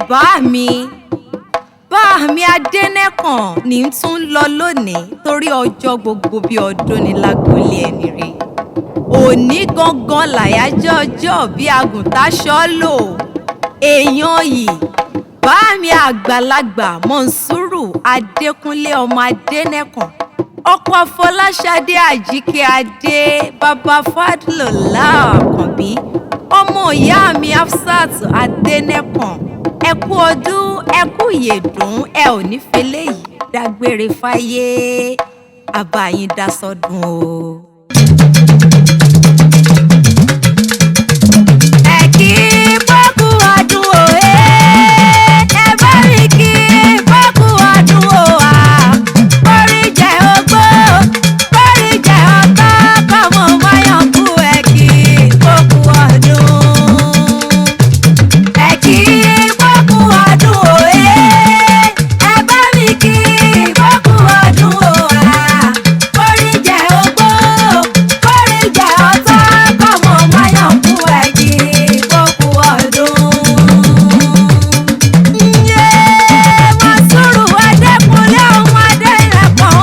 bá mi Adẹ́nẹ́kàn ní tún lọ lónìí torí ọjọ́ gbogbo bí ọdún ní lágboolé ẹni rè. Òní gangan làyájọ́ ọjọ́ bí àgùntàṣọ́ lò. Èèyàn yìí bá mi àgbàlagbà Mọ̀nsúrù Adékúnlé ọmọ Adẹ́nẹ́kàn, ọkọ Fọláṣadé Àjíkẹ́ Adé, bàbá Fádlùlá Àkànbí, ọmọ ìyá mi Hafsat Adẹ́nẹ́kàn. Ẹ kú ọdún, ẹ kú ìyèdún, ẹ ò ní fẹlẹ́ yìí dágbére fáyé, àbáyín dá sọ́dún o. Ẹ kí bọ́kú ọdún o, ẹ bá mi kí bọ́kú ọdún o, orí jẹ́ ogbó, orí jẹ́ ọ̀tá, kọ́mọ máyàn kú ẹ kí bọ́kú ọdún. Ẹ kí bọ́kú ọdún o, ẹ bá mi kí bọ́kú ọdún o, orí jẹ́ ogbó, orí jẹ́ ọ̀tá, kọ́mọ máyàn kú ẹ kí bọ́kú ọdún. Mọ̀nsúrù Adékúnlé ọmọ Adẹ́nẹ́kàn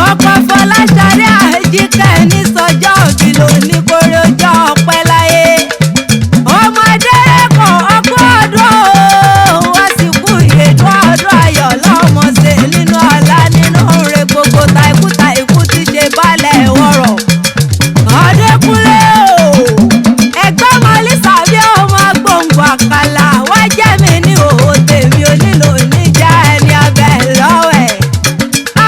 ọkọ Fọláṣadé Àjíkẹ́ ní sọjọ́ òbí lónìí kórè ọjọ́ ọpẹ́ láyé. Ọmọ Adẹ́nẹ́kàn ọkọ ọdún wọ́n sì kú ìyèdún ọdún ayọ̀ lọ́mọ ṣe nínú ọlá nínú rẹ̀ gbogbo tàìkú ti ṣe balẹ̀ wọ̀rọ̀. Adékúnlé ẹgbẹ́ mọ́lí sàbí ọmọ gbòǹgbò àkàlà wá jẹ́ mi ní òwò tèmi onílò níjà ẹni abẹ́ lọ́wọ́ ẹ̀.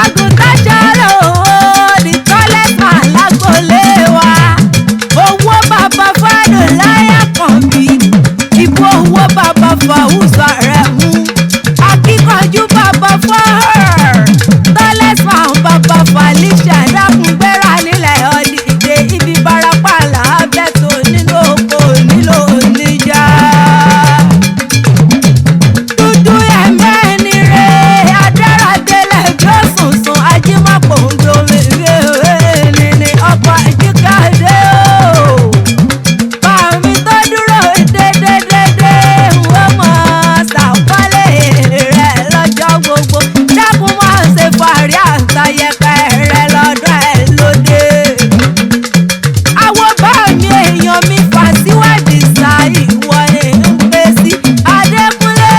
Àgùntàṣọ́ lò ó ní tọ́lẹ́sà lágbolé wa. Owó bàbá Fádlùlá Àkànbí, ìbò owó bàbá Fàwùsà rẹ̀ mú. Akíkanjú bàbá Fáhàr, tọ́lẹ́sà bàbá Fàlíṣà dákúngbéra nílẹ̀ ọ̀dìdè ibi Barapa làábẹ̀tò nínú oko nílò níjà. Dúdú ẹ̀mẹ́ni rẹ̀ adáradélẹ̀ bí ó sùnsùn ajímọ̀pọ̀ òǹdomi ní ọkọ̀ Àjíkẹ́ Adé o. Bàmí tó dúró dédédédé wọ́n mọ̀ ṣàpọ́nlé rẹ̀ lọ́jọ́ gbogbo. Dákun máa ṣe fàárí àtayẹ̀kẹ́ rẹ̀ lọ́dọ̀ ẹ̀ lóde. Àwọn bá mi èèyàn mi fà síwájú ìsà ìwọ ni ń pè sí Adékúnlé.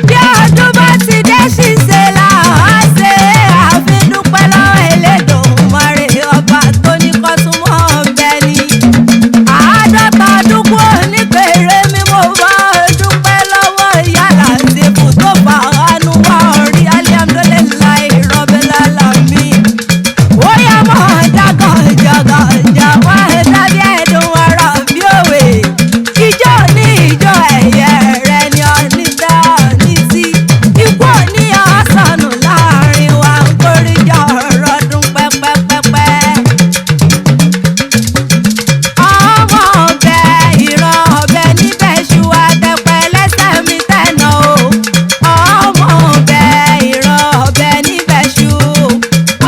Bí ọdún bá ti dé ṣìṣe là á ṣe àfidúpẹ́ lọ́wọ́ Elédùmarè ọba tó ní kó túnmọ̀ ọbẹ̀ ni. Àádọ́ta ọdún kú oníkèrè mi mo bá dúpẹ́ lọ́wọ́ ìyá Làtífù tó fà ánú wá orí alihamudulilayi rabbil alamin. Ó yá mọ̀ jágàjàgàjà wá dábí ẹ̀dùn ara bí òwe. Ijó ní ijó ẹ̀yẹ rẹ̀ ni ọ̀ní tẹ́ ọ̀ní sí. Ikú òní ọ̀sánù láàrin wa ń kórìjà ọ̀rọ̀ dún pẹ́pẹ́pẹ́pẹ́. Ọmọ ọbẹ̀ ìran ọbẹ̀ níbẹ̀ ṣú àtẹ̀pẹ́ lẹ́sẹ̀ mi tẹ̀nà o. Ọmọ ọbẹ̀ ìran ọbẹ̀ níbẹ̀ ṣú.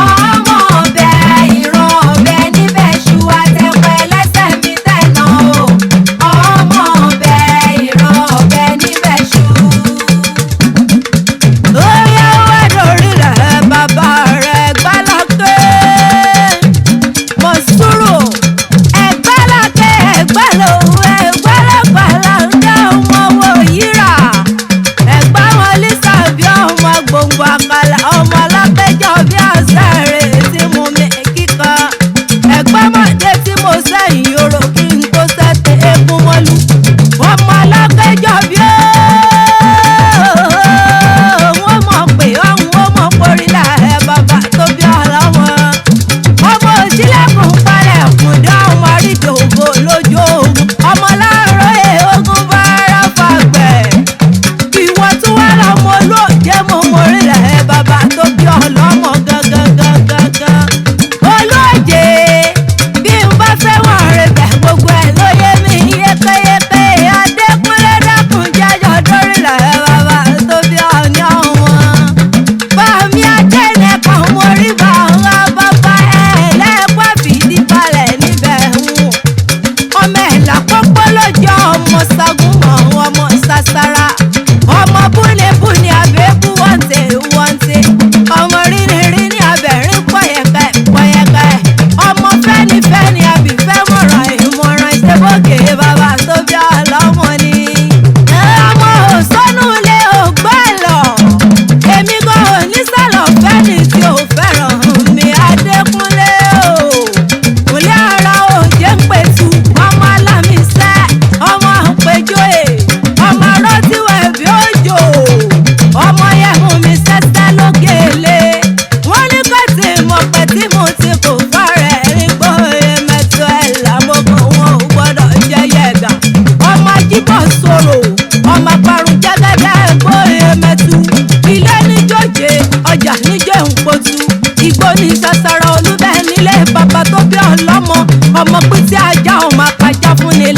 Ọmọ ọbẹ̀ ìran ọbẹ̀ níbẹ̀ ṣú àtẹ̀pẹ́ lẹ́sẹ̀ mi tẹ̀nà o. Ọmọ ọbẹ̀ ìran ọbẹ̀ níbẹ̀ ṣú. Ó yá wá lórí rẹ̀ bàbá rẹ̀ gbálákè. Mọ̀nsúrù ẹgbẹ́lákè ẹgbẹ́lòwú ẹgbẹ́lẹ́gbàlà ń dá ọmọ wo yíra. Ẹ̀gbá wọn lísà bí ọmọ gbòǹgbò àkàlà ọmọ alákẹ́jọ́ bí àṣẹ rẹ̀ tí mo mi kíkan. Ẹ̀gbá mọ̀dé tí mo sẹ́yìn orò kí n tó sẹ́tẹ̀ eégún mọ́lú. Ọmọ alákẹ́jọ́ bí wọ́n mọ̀ pé ọ̀hún ó mọ̀ porílà ẹ̀ bàbá tó bí ọlọ́mọ. Ọmọ òṣìlẹ̀kùn palẹ̀kùn dá ọmọ àrídògbò lójú ogun. Ọmọ láàárọ̀ ogun bára fàgbẹ̀. Ìwọ tún wá lọ́mọ olóòjé mo morílẹ̀ ẹ̀ bàbá tó bí ọlọ́mọ gangan. Olóòjé bí n bá fẹ́ wọ̀n rẹ̀ bẹ̀ gbogbo ẹ̀ ló yé mi yékéyéké. Adékúnlé dákun jẹ́jọ́ dórílẹ̀ ẹ̀ bàbá tó bí ọ̀ní ọ̀wọ́n. Bàmí Adẹ́nẹ́kàn mo rí bàbá bàbá ẹ̀ lẹ́ẹ̀pẹ́ ọmọ pín tí ajá ò máa pàjá fún ni